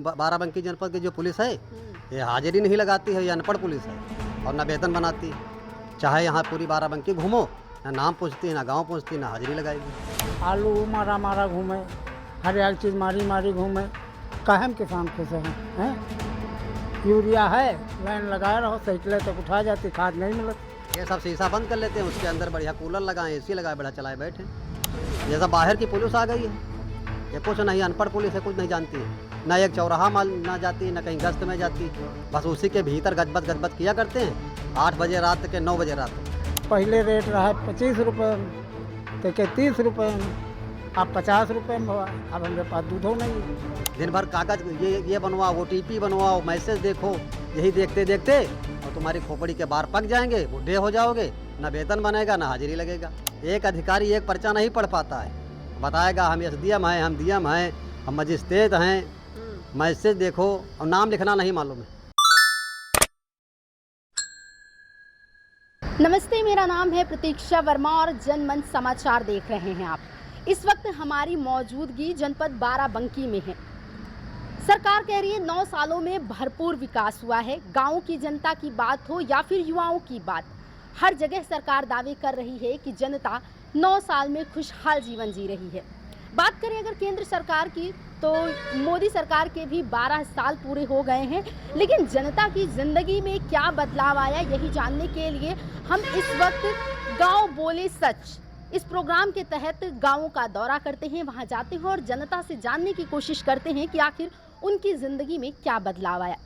बाराबंकी जनपद की जो पुलिस है ये हाजिरी नहीं लगाती है, ये अनपढ़ पुलिस है और ना वेतन बनाती है। चाहे यहाँ पूरी बाराबंकी घूमो, ना नाम पूछती है, ना गांव पूछती, ना हाजिरी लगाएगी। आलू मारा मारा घूमे, हर एक चीज़ मारी मारी घूमे, कहम किसान कैसे हैं? यूरिया है, लाइन लगाए रहो, साइकिलें तक उठा जाती, खाद नहीं मिलती। ये सब शीशा बंद कर लेते हैं, उसके अंदर बढ़िया कूलर लगाएं, एसी लगाए, बढ़िया चलाए बैठे। ये सब बाहर की पुलिस आ गई है, ये कुछ नहीं, अनपढ़ पुलिस है, कुछ नहीं जानती है, ना एक चौराहा माल ना जाती, ना कहीं गश्त में जाती, बस उसी के भीतर गजबत किया करते हैं 8 बजे रात के 9 बजे रात। पहले रेट रहा 25 रुपये, तो के 30 रुपये, अब 50 रुपये में हुआ। अब हमारे पास दूधो नहीं है। दिन भर कागज ये बनवाओ, OTP बनवाओ, मैसेज देखो, यही देखते देखते और तुम्हारी खोपड़ी के बार पक जाएंगे, बूढ़े हो जाओगे, ना वेतन बनेगा, ना हाजिरी लगेगा। एक अधिकारी एक पर्चा नहीं पढ़ पाता है, बताएगा हम SDM हैं, हम DM हैं, हम मजिस्ट्रेट हैं, मैसेज देखो और नाम लिखना नहीं मालूम है। नमस्ते, मेरा नाम है प्रतीक्षा वर्मा और जनमंच समाचार देख रहे हैं आप। इस वक्त हमारी मौजूदगी जनपद बाराबंकी में है। सरकार कह रही है 9 सालों में भरपूर विकास हुआ है। गांव की जनता की बात हो या फिर युवाओं की बात, हर जगह सरकार दावे कर रही है कि जनता 9 साल में खुशहाल जीवन जी रही है। बात करें अगर केंद्र सरकार की, तो मोदी सरकार के भी 12 साल पूरे हो गए हैं, लेकिन जनता की ज़िंदगी में क्या बदलाव आया, यही जानने के लिए हम इस वक्त गांव बोले सच इस प्रोग्राम के तहत गांवों का दौरा करते हैं, वहां जाते हैं और जनता से जानने की कोशिश करते हैं कि आखिर उनकी ज़िंदगी में क्या बदलाव आया।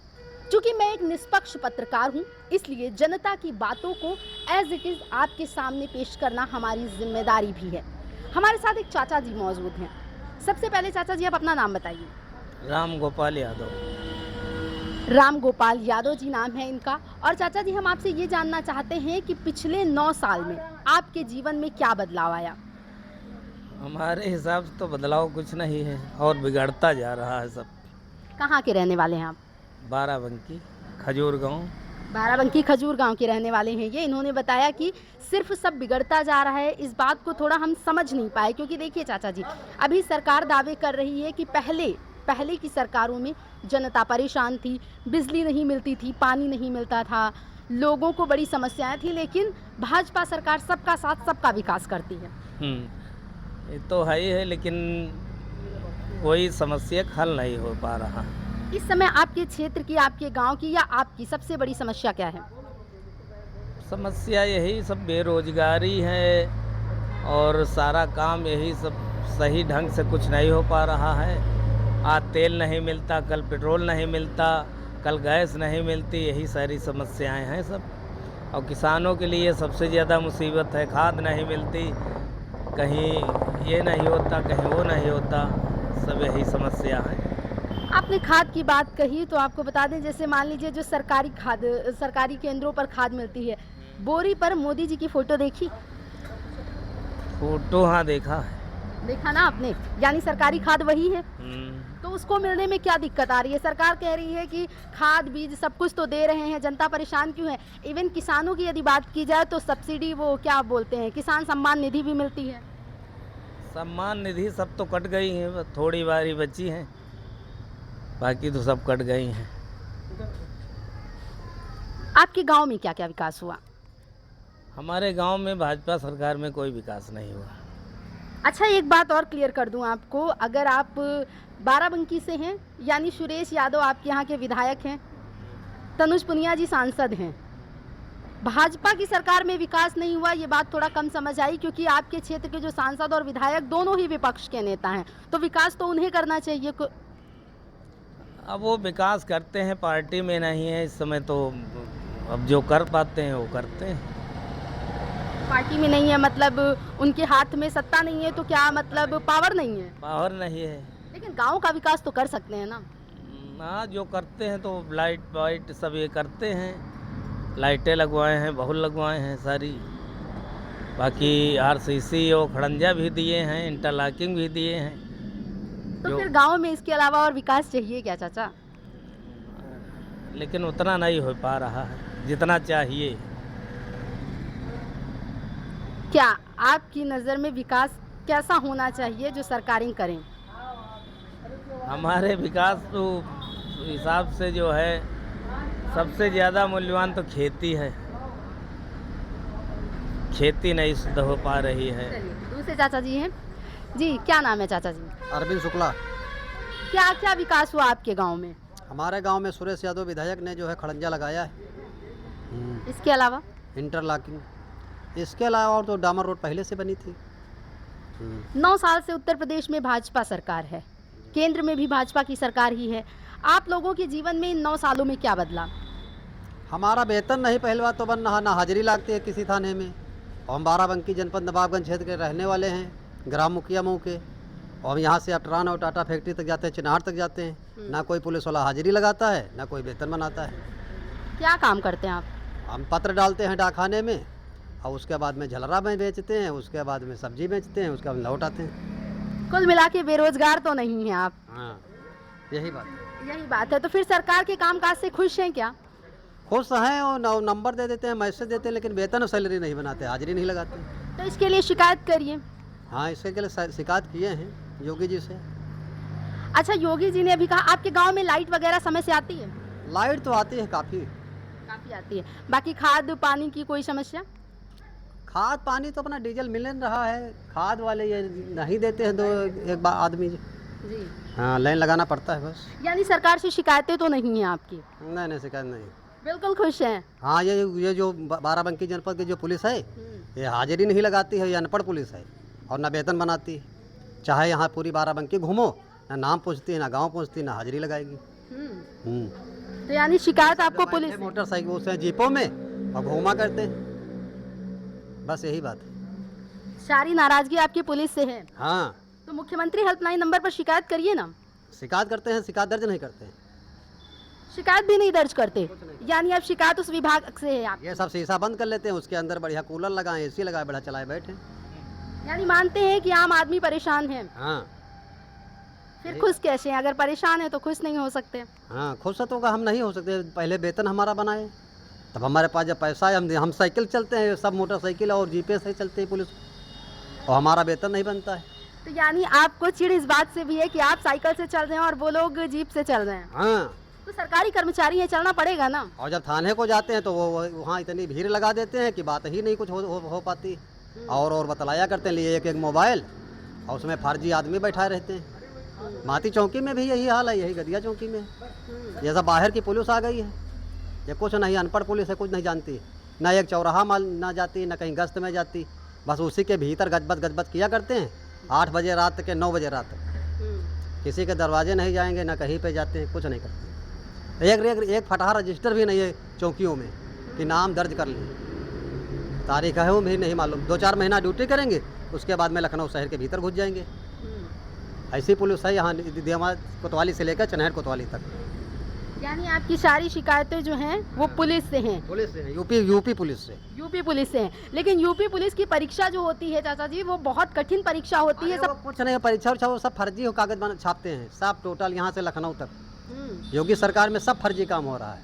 चूँकि मैं एक निष्पक्ष पत्रकार हूँ, इसलिए जनता की बातों को एज इट इज़ आपके सामने पेश करना हमारी जिम्मेदारी भी है। हमारे साथ एक चाचा जी मौजूद हैं। सबसे पहले चाचा जी आप अपना नाम बताइए। राम गोपाल यादव। राम गोपाल यादव जी नाम है इनका। और चाचा जी, हम आपसे ये जानना चाहते हैं कि पिछले 9 साल में आपके जीवन में क्या बदलाव आया? हमारे हिसाब से तो बदलाव कुछ नहीं है और बिगड़ता जा रहा है सब। कहाँ के रहने वाले हैं आप? बाराबंकी खजूर गांव। बाराबंकी खजूर गांव के रहने वाले हैं ये। इन्होंने बताया कि सिर्फ सब बिगड़ता जा रहा है। इस बात को थोड़ा हम समझ नहीं पाए, क्योंकि देखिए चाचा जी, अभी सरकार दावे कर रही है कि पहले की सरकारों में जनता परेशान थी, बिजली नहीं मिलती थी, पानी नहीं मिलता था, लोगों को बड़ी समस्याएं थी, लेकिन भाजपा सरकार सबका साथ सबका विकास करती है। ये तो है ही है, लेकिन कोई समस्या हल नहीं हो पा रहा। इस समय आपके क्षेत्र की, आपके गांव की या आपकी सबसे बड़ी समस्या क्या है? समस्या यही सब बेरोजगारी है और सारा काम यही सब सही ढंग से कुछ नहीं हो पा रहा है। आज तेल नहीं मिलता, कल पेट्रोल नहीं मिलता, कल गैस नहीं मिलती, यही सारी समस्याएं हैं सब। और किसानों के लिए सबसे ज़्यादा मुसीबत है, खाद नहीं मिलती, कहीं ये नहीं होता, कहीं वो नहीं होता, सब यही समस्या है। आपने खाद की बात कही तो आपको बता दें, जैसे मान लीजिए जो सरकारी केंद्रों पर खाद मिलती है, बोरी पर मोदी जी की फोटो देखी? फोटो हाँ देखा है। देखा ना आपने, यानी सरकारी खाद वही है। तो उसको मिलने में क्या दिक्कत आ रही है? सरकार कह रही है कि खाद बीज सब कुछ तो दे रहे हैं, जनता परेशान क्यों है? इवन किसानों की यदि बात की जाए तो सब्सिडी, वो क्या बोलते हैं, किसान सम्मान निधि भी मिलती है। सम्मान निधि सब तो कट गई है, थोड़ी बारी बची हैं, बाकी तो सब कट गई हैं। आपके गांव में क्या क्या विकास हुआ? हमारे गांव में भाजपा सरकार में कोई विकास नहीं हुआ। अच्छा, एक बात और क्लियर कर दूं आपको, अगर आप बाराबंकी से हैं, यानी सुरेश यादव आपके यहाँ के विधायक हैं, तनुज पुनिया जी सांसद हैं, भाजपा की सरकार में विकास नहीं हुआ, ये बात थोड़ा कम समझ आई, क्योंकि आपके क्षेत्र के जो सांसद और विधायक दोनों ही विपक्ष के नेता हैं, तो विकास तो उन्हें करना चाहिए। अब वो विकास करते हैं, पार्टी में नहीं है इस समय, तो अब जो कर पाते हैं वो करते हैं। पार्टी में नहीं है मतलब उनके हाथ में सत्ता नहीं है, तो क्या मतलब पावर नहीं है? पावर नहीं है, लेकिन गांव का विकास तो कर सकते हैं ना। हाँ, जो करते हैं तो लाइट वाइट सब ये करते हैं, लाइटें लगवाए हैं, बहुल लगवाए हैं सारी, बाकी RCC और खड़ंजा भी दिए हैं, इंटरलॉकिंग भी दिए हैं। तो फिर गांव में इसके अलावा और विकास चाहिए क्या चाचा? लेकिन उतना नहीं हो पा रहा है जितना चाहिए। क्या आपकी नज़र में विकास कैसा होना चाहिए जो सरकारें करें? हमारे विकास तो हिसाब से जो है सबसे ज़्यादा मूल्यवान तो खेती है। खेती नहीं शुद्ध हो पा रही है। चलिए दूसरे चाचा जी हैं। जी क्या नाम है चाचा जी? अरविंद शुक्ला। क्या क्या विकास हुआ आपके गांव में? हमारे गांव में सुरेश यादव विधायक ने जो है खड़ंजा लगाया है, इसके अलावा? इंटरलॉकिंग। इसके अलावा और तो डामर रोड पहले से बनी थी। 9 साल से उत्तर प्रदेश में भाजपा सरकार है, केंद्र में भी भाजपा की सरकार ही है। आप लोगों के जीवन में इन 9 सालों में क्या बदला? हमारा वेतन नहीं, पहली बात तो बनना ना हाजिरी लगती है किसी थाने में। और हम बाराबंकी जनपद नवाबगंज क्षेत्र के रहने वाले हैं, ग्राम मुखिया मऊ के। और हम यहाँ से अटरान और टाटा फैक्ट्री तक जाते हैं, चिन्हार तक जाते हैं। ना कोई पुलिस वाला हाजिरी लगाता है, ना कोई वेतन बनाता है। क्या काम करते हैं आप? हम पत्र डालते हैं डाकखाने में, और उसके बाद में झलरा में बेचते हैं, उसके बाद में सब्जी बेचते हैं, उसके बाद लौट आते हैं। कुल मिला के बेरोजगार तो नहीं हैं आप? हाँ, यही बात है। यही बात है। तो फिर सरकार के कामकाज से खुश हैं क्या? खुश हैं, और नंबर दे देते हैं, मैसेज देते हैं, लेकिन वेतन और सैलरी नहीं बनाते, हाजिरी नहीं लगाते। तो इसके लिए शिकायत करिए। हाँ, इसके लिए शिकायत किए हैं योगी जी से। अच्छा, योगी जी ने अभी कहा आपके गांव में लाइट वगैरह समय से आती है? लाइट तो आती है काफ़ी आती है। बाकी खाद पानी की कोई समस्या? खाद पानी तो अपना डीजल मिल रहा है, खाद वाले ये नहीं देते हैं। एक बार आदमी जी। हाँ, लाइन लगाना पड़ता है बस। यानी सरकार से शिकायतें तो नहीं हैं आपकी? नहीं, शिकायत नहीं। बिल्कुल खुश हैं। हाँ, ये जो बाराबंकी जनपद की जो पुलिस है, ये हाजिरी नहीं लगाती है, ये अनपढ़ पुलिस है और ना वेतन बनाती है। चाहे यहाँ पूरी बाराबंकी घूमो, ना नाम पूछती है, ना गांव पूछती, ना हाजिरी लगाएगी। तो यानी शिकायत आपको पुलिस? मोटरसाइकिल से जीपों में और घूमा करते, बस यही बात है। सारी नाराजगी आपकी पुलिस से है? हाँ। तो मुख्यमंत्री हेल्पलाइन नंबर पर शिकायत करिए ना। शिकायत करते हैं, शिकायत दर्ज नहीं करते हैं। शिकायत भी नहीं दर्ज करते? यानी अब शिकायत उस विभाग से है आप? ये सब शीशा बंद कर लेते हैं, उसके अंदर बढ़िया कूलर लगाएं, एसी लगाए, बढ़िया चलाए बैठे। यानी मानते हैं कि आम आदमी परेशान है? हाँ। फिर खुश कैसे हैं? अगर परेशान है तो खुश नहीं हो सकते? हाँ, खुश तो हम नहीं हो सकते। पहले वेतन हमारा बनाए, तब हमारे पास जब पैसा है, हम साइकिल चलते हैं, सब मोटरसाइकिल और जीपे से चलते हैं पुलिस, और हमारा वेतन नहीं बनता है। तो यानी आपको चिढ़ इस बात से भी है कि आप साइकिल से चल रहे हैं और वो लोग जीप से चल रहे हैं? हाँ। तो सरकारी कर्मचारी है, चलना पड़ेगा ना। और जब थाने को जाते हैं तो वो वहाँ इतनी भीड़ लगा देते हैं कि बात ही नहीं कुछ हो पाती। और बतलाया करते हैं, लिए एक मोबाइल, और उसमें फर्जी आदमी बैठाए रहते हैं। माती चौकी में भी यही हाल है, यही गदिया चौकी में। ये सब बाहर की पुलिस आ गई है, ये कुछ नहीं, अनपढ़ पुलिस है, कुछ नहीं जानती। ना एक चौराहा माल ना जाती, ना कहीं गश्त में जाती, बस उसी के भीतर गजबत किया करते हैं। 8 बजे रात के 9 बजे रात तक किसी के दरवाजे नहीं जाएंगे, ना कहीं पे जाते हैं, कुछ नहीं करते। एक फटाहा रजिस्टर भी नहीं है चौकियों में कि नाम दर्ज कर लें। तारीख है वो भी नहीं मालूम। 2-4 महीना ड्यूटी करेंगे, उसके बाद में लखनऊ शहर के भीतर घुस जाएंगे। ऐसी पुलिस है यहाँ देवा कोतवाली से लेकर चनहर कोतवाली तक। यानी आपकी सारी शिकायतें जो हैं वो पुलिस से हैं? पुलिस से, यूपी पुलिस से। यूपी पुलिस से हैं। लेकिन यूपी पुलिस की परीक्षा जो होती है चाचा जी, वो बहुत कठिन परीक्षा होती है। सब कुछ नहीं, परीक्षा वो सब फर्जी कागज छापते हैं, सब टोटल यहाँ से लखनऊ तक। योगी सरकार में सब फर्जी काम हो रहा है।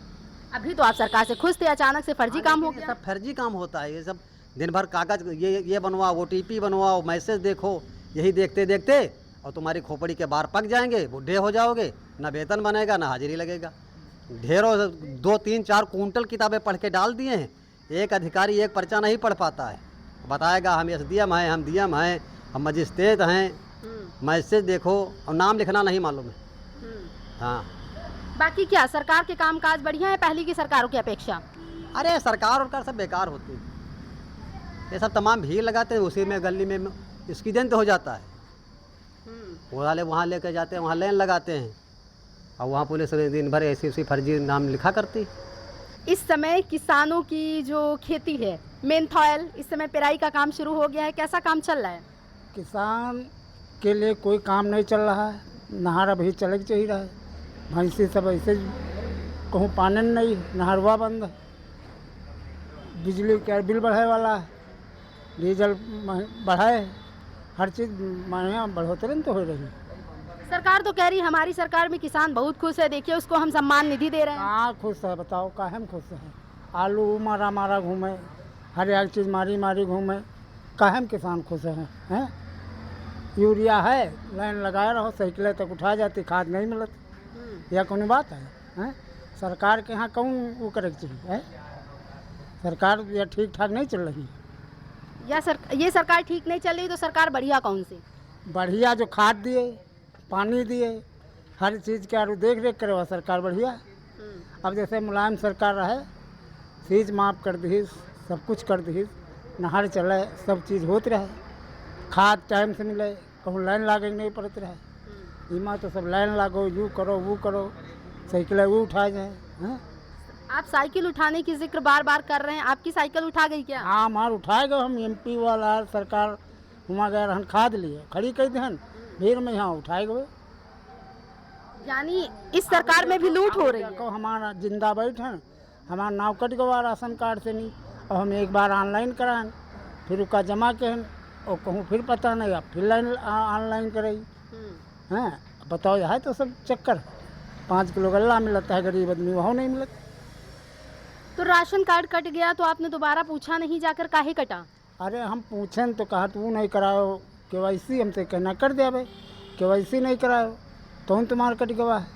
अभी तो आप सरकार से खुश थे, अचानक से फर्जी काम हो गया। सब फर्जी काम होता है, ये सब दिन भर कागज ये बनवाओ, OTP बनवाओ, मैसेज देखो, यही देखते देखते और तुम्हारी खोपड़ी के बार पक जाएंगे, बूढ़े हो जाओगे, ना वेतन बनेगा, ना हाजिरी लगेगा। ढेरों 2-3-4 कुंटल किताबें पढ़ के डाल दिए हैं, एक अधिकारी एक पर्चा नहीं पढ़ पाता है। बताएगा हम SDM हैं, हम DM हैं, हम मजिस्ट्रेट हैं, मैसेज देखो, और नाम लिखना नहीं मालूम है। हाँ। बाकी क्या सरकार के कामकाज बढ़िया है पहले की सरकारों की अपेक्षा? अरे सरकार और सब बेकार होती है, ये सब तमाम भीड़ लगाते हैं, उसी में गली में एक्सीडेंट हो जाता है। वो वाले वहाँ लेकर जाते हैं, वहाँ लाइन लगाते हैं, और वहाँ पुलिस दिन भर ऐसी फर्जी नाम लिखा करती। इस समय किसानों की जो खेती है, मेन्थॉयल, इस समय पेराई का काम शुरू हो गया है, कैसा काम चल रहा है? किसान के लिए कोई काम नहीं चल रहा है, नहर अभी चल ही रहा है, भैंसी सब ऐसे कहूँ पानी नहीं, नहरवा बंद, बिजली का बिल बढ़ाए वाला है, डीजल बढ़ाए, हर चीज़ महंगा बढ़ोतरी तो हो रही है। सरकार तो कह रही है हमारी सरकार में किसान बहुत खुश है, देखिए उसको हम सम्मान निधि दे रहे हैं। कहाँ खुश है बताओ, काहे में खुश है? आलू मारा घूमे, हर एक चीज़ मारी घूमे, काहे में किसान खुश हैं? यूरिया है, लाइन लगाए रहो, साइकिलें तक उठा जाती, खाद नहीं मिलती, यह कौन बात है? हैं? सरकार के यहाँ कौन वो करे चाहिए है? सरकार ये ठीक ठाक नहीं चल रही। ये सरकार ठीक नहीं चल रही तो सरकार बढ़िया कौन सी? बढ़िया जो खाद दिए, पानी दिए, हर चीज़ के आरू देख रेख करे वह सरकार बढ़िया। अब जैसे मुलायम सरकार रहे, फीस माफ़ कर दी, सब कुछ कर दी, नहर चले, सब चीज़ होते रहे, खाद टाइम से मिले, कहूँ लाइन लागे नहीं पड़ते रहे। इमा तो सब लाइन लागो, यू करो वो करो, साइकिल वो उठाए जाए हैं। आप साइकिल उठाने की जिक्र बार बार कर रहे हैं, आपकी साइकिल उठा गई क्या? हाँ मार उठाए गए, हम MP वाला सरकार वहाँ गए रहन, खाद लिए खड़ी कर दहन, भीड़ में यहाँ उठाए गए। यानी इस सरकार में भी लूट हो रही है। देखो हमारा जिंदा बैठन, हमारा नाव कट गवा राशन कार्ड से नहीं, और हम एक बार ऑनलाइन कराएं, फिर उसका जमा कहन और कहूँ फिर पता नहीं, अब फिर लाइन ऑनलाइन कराई हैं। बताओ है तो सब चक्कर, 5 किलो गल्ला मिलता है, गरीब आदमी वहाँ नहीं मिलता। तो राशन कार्ड कट गया तो आपने दोबारा पूछा नहीं जाकर काहे कटा? अरे हम पूछें तो कहा तू नहीं कराओ KYC, हमसे कहना कर दे भाई, KYC नहीं कराओ तो हम तुम्हारा कट गवा है,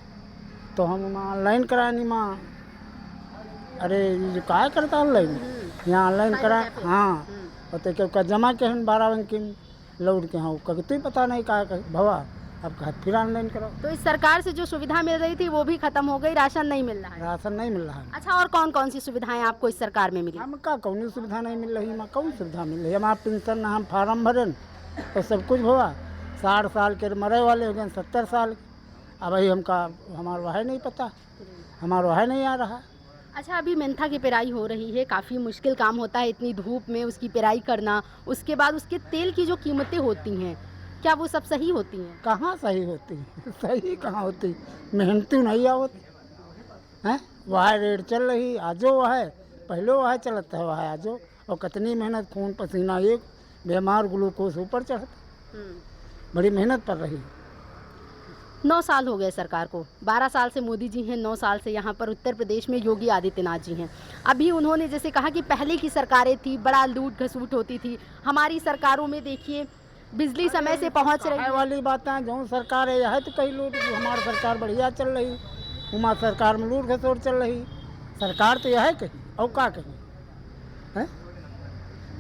तो हम ऑनलाइन कराए नहीं माँ। अरे ये क्या करता ऑनलाइन, यहाँ ऑनलाइन करा। हाँ और तो क्या जमा के हैं 12 अंक लौट के, हाँ कभी तो ही पता नहीं क्या भवा, अब कहा फिर ऑनलाइन करो। तो इस सरकार से जो सुविधा मिल रही थी वो भी खत्म हो गई, राशन नहीं मिल रहा है। राशन नहीं मिल रहा है। अच्छा, और कौन कौन सी सुविधाएं आपको इस सरकार में मिली? हमका कौन सुविधा नहीं मिल रही, माँ कौन सुविधा मिल रही है? हमारा पेंशन हम फार्म भरन तो सब कुछ हुआ, 60 साल के मरे वाले हो गए, 70 साल, अब वही हमका हमारा वह नहीं पता, हमारा वह नहीं आ रहा। अच्छा, अभी मेंथा की पेराई हो रही है, काफ़ी मुश्किल काम होता है इतनी धूप में उसकी पेराई करना, उसके बाद उसके तेल की जो कीमतें होती हैं क्या वो सब सही होती हैं? कहाँ सही होती सही कहाँ होती, मेहनती नहीं होती हैं। वह रेट चल रही आजो, वह पहले वह चलता है, वह आजो, और कितनी मेहनत, खून पसीना, एक बीमार ग्लूकोज ऊपर चढ़ता, बड़ी मेहनत पड़ रही। 9 साल हो गए सरकार को, 12 साल से मोदी जी हैं, 9 साल से यहाँ पर उत्तर प्रदेश में योगी आदित्यनाथ जी हैं। अभी उन्होंने जैसे कहा कि पहले की सरकारें थी, बड़ा लूट घसूट होती थी, हमारी सरकारों में देखिए बिजली समय से पहुँच रही है। वाली बातें जो सरकार है यह तो कहीं लूट, हमारी सरकार बढ़िया चल रही, हमारी सरकार में लूट घसोट चल रही, सरकार तो यह है कहीं और क्या कहीं है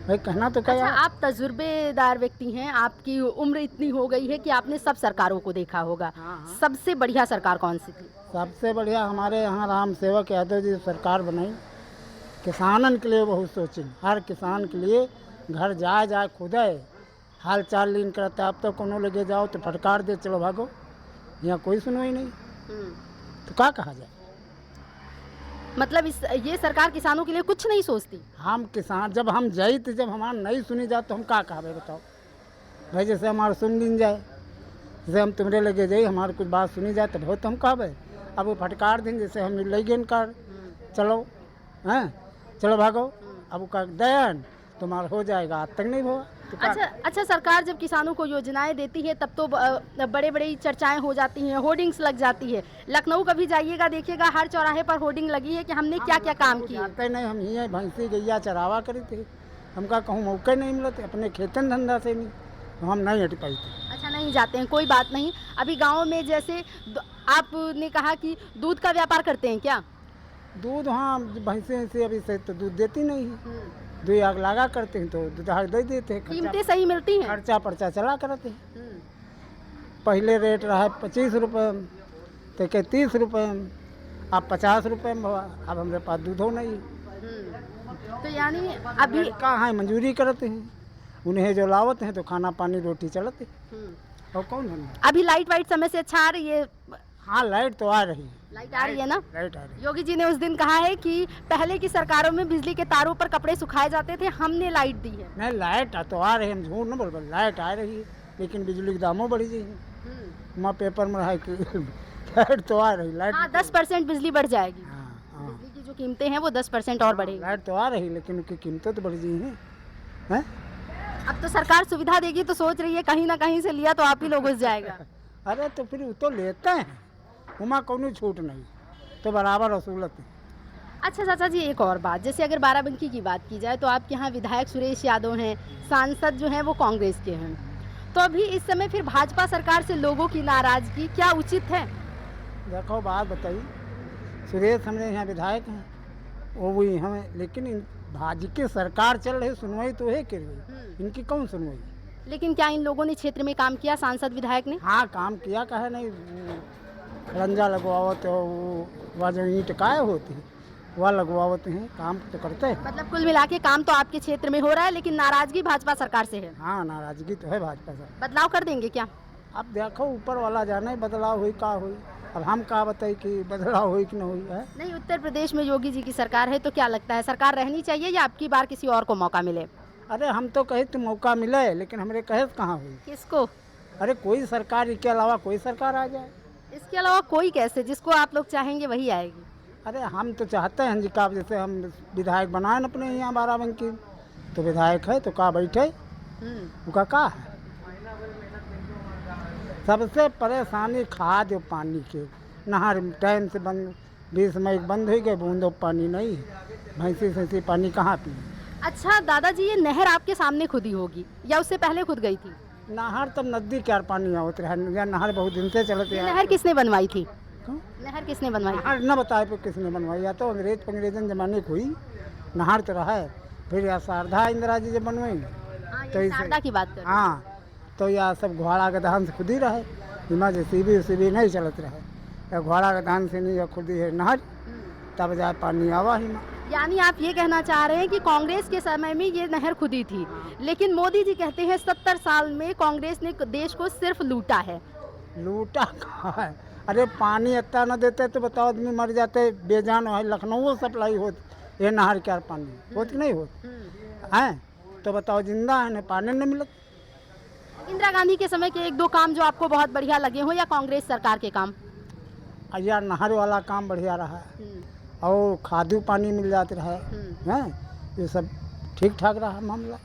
भाई, कहना तो क्या। अच्छा, आप तजुर्बेदार व्यक्ति हैं, आपकी उम्र इतनी हो गई है कि आपने सब सरकारों को देखा होगा। हाँ। सबसे बढ़िया सरकार कौन सी थी? सबसे बढ़िया हमारे यहाँ राम सेवक यादव जी सरकार बनाई, किसानन के लिए बहुत सोची, हर किसान के लिए घर जाए जाए खुद हाल चाल लीन करता है। अब तो कोनो लगे जाओ तो फटकार दे, चलो भागो, यहाँ कोई सुनवाई नहीं, तो क्या कहा जाए। मतलब ये सरकार किसानों के लिए कुछ नहीं सोचती। हम किसान जब हम जाई तो जब हमारा नहीं सुनी जाए तो हम क्या कहा बताओ भाई। जैसे हमारा सुन लीन जाए, जैसे हम तुम्हारे लगे जाए, हमारी कुछ बात सुनी जाए तो बहुत हम कहा अब वो फटकार दें, जैसे हम ले गए कार, चलो हैं चलो भागो, अब वो का दयान तुम्हारा हो जाएगा, आज तक नहीं हुआ। तो अच्छा, सरकार जब किसानों को योजनाएं देती है तब तो बड़े बड़ी चर्चाएं हो जाती हैं, होर्डिंग्स लग जाती है। लखनऊ कभी जाइएगा देखिएगा, हर चौराहे पर होर्डिंग लगी है कि हमने क्या क्या काम किए। जाते नहीं, हम ये भैंसी गैया चरावा करी थे, हमका कहूँ मौके नहीं मिलते, अपने खेतन धंधा से नहीं, तो हम नहीं हट पाई थे। अच्छा, नहीं जाते हैं, कोई बात नहीं। अभी गाँव में जैसे आपने कहा कि दूध का व्यापार करते हैं क्या? दूध, हाँ भैंसे से अभी से तो दूध देती नहीं है, 2 आग लगा करते हैं तो दूध दे देते हैं, कीमतें सही मिलती हैं, खर्चा पर्चा चला करते हैं। पहले रेट रहा 25 रुपये, तो क्या 30 रुपये, अब 50 रुपये में हुआ, अब हमारे पास दूध हो नहीं। तो यानी अभी कहाँ है मंजूरी करते हैं, उन्हें जो लावत हैं तो खाना पानी रोटी चलते, और कौन है। अभी लाइट वाइट समय से अच्छा आ रही है? हाँ लाइट तो आ रही है, लाइट आ रही है ना? लाइट आ रही है। योगी जी ने उस दिन कहा है कि पहले की सरकारों में बिजली के तारों पर कपड़े सुखाए जाते थे, हमने लाइट दी है। नहीं लाइट तो आ रही है, हम झूठ न बोल, लाइट आ रही है, लेकिन बिजली के दामों बढ़ी गई है। वहाँ पेपर में रहा कि लाइट तो आ रही, लाइट 10% बिजली बढ़ जाएगी। हाँ, बिजली की जो कीमतें हैं वो 10% और बढ़ेगी। लाइट तो आ रही लेकिन उनकी कीमतें तो बढ़ गई हैं। अब तो सरकार सुविधा देगी तो सोच रही है कहीं ना कहीं से लिया तो आप ही लोग घुस जाएगा। अरे तो फिर वो तो लेते हैं, वहाँ कोई छूट नहीं, तो बराबर वसूलत है। अच्छा चाचा जी, एक और बात, जैसे अगर बाराबंकी की बात की जाए तो आपके यहाँ विधायक सुरेश यादव हैं, सांसद जो हैं वो कांग्रेस के हैं, तो अभी इस समय फिर भाजपा सरकार से लोगों की नाराजगी क्या उचित है? देखो बात बताइए, सुरेश हमारे यहाँ विधायक हैं, वो भी हमें, लेकिन भाजपा की सरकार चल रही, सुनवाई तो है कर रही, इनकी कौन सुनवाई? लेकिन क्या इन लोगों ने क्षेत्र में काम किया, सांसद विधायक ने? हाँ काम किया, कहे नहीं, खड़ंजा लगवावत हो, वह जो ईंट काय होती है वह लगवावते हैं, काम तो करते हैं। मतलब कुल मिला के काम तो आपके क्षेत्र में हो रहा है, लेकिन नाराजगी भाजपा सरकार से है। हाँ नाराजगी तो है भाजपा से। बदलाव कर देंगे क्या? अब देखो ऊपर वाला जाने बदलाव हुई का हुई, अब हम का बताई कि बदलाव हुई कि नहीं हुई है। नहीं, उत्तर प्रदेश में योगी जी की सरकार है, तो क्या लगता है सरकार रहनी चाहिए या अब की बार किसी और को मौका मिले? अरे हम तो कहे तो मौका मिले, लेकिन हमारे कहे कहाँ हुई। किसको? अरे कोई सरकार के अलावा कोई सरकार आ जाए। इसके अलावा कोई कैसे? जिसको आप लोग चाहेंगे वही आएगी। अरे हम तो चाहते हैं जी का, जैसे हम विधायक बनाए न अपने यहाँ बाराबंकी, तो विधायक है तो का बैठे, उनका का है। सबसे परेशानी खाद और पानी के, नहर टाइम से बंद, 20 मई बंद हो गए, बूंदों पानी नहीं है, भैंसी सैंसी पानी कहाँ पी। अच्छा दादाजी, ये नहर आपके सामने खुदी होगी या उससे पहले खुद गई थी? नहर तब नदी क्या पानी आवत रहे, या नहर बहुत दिन से चलते ये हैं। नहर किसने बनवाई थी? क्यों? नहर किसने बनवाई? नहर न बताए पे किसने बनवाई, या तो अंग्रेजन जमाने की हुई नहर तो रहा है, फिर या शारदा इंदिरा जी जब बनवाई हाँ, तो ये इसे- शारदा की बात कर रहे हैं। हाँ, तो या सब घोड़ा के दहन से खुद ही रहे, इमा जैसी भी नहीं चलत रहे, या घोड़ा के दहन से नहीं, या खुद ही है नहर, तब जाए पानी आवा ही ना। यानी आप ये कहना चाह रहे हैं कि कांग्रेस के समय में ये नहर खुदी थी, लेकिन मोदी जी कहते हैं 70 साल में कांग्रेस ने देश को सिर्फ लूटा है। लूटा कहाँ है? अरे पानी इतना न देते तो बताओ आदमी मर जाते, बेजान है। लखनऊ सप्लाई होत, ये नहर क्या पानी होत कि नहीं होत है, तो बताओ जिंदा है, न पानी न मिलत। इंदिरा गांधी के समय के एक दो काम जो आपको बहुत बढ़िया लगे हो या कांग्रेस सरकार के काम? या नहर वाला काम बढ़िया रहा है, और खादू पानी मिल जाते रहा है, ये सब ठीक ठाक रहा मामला।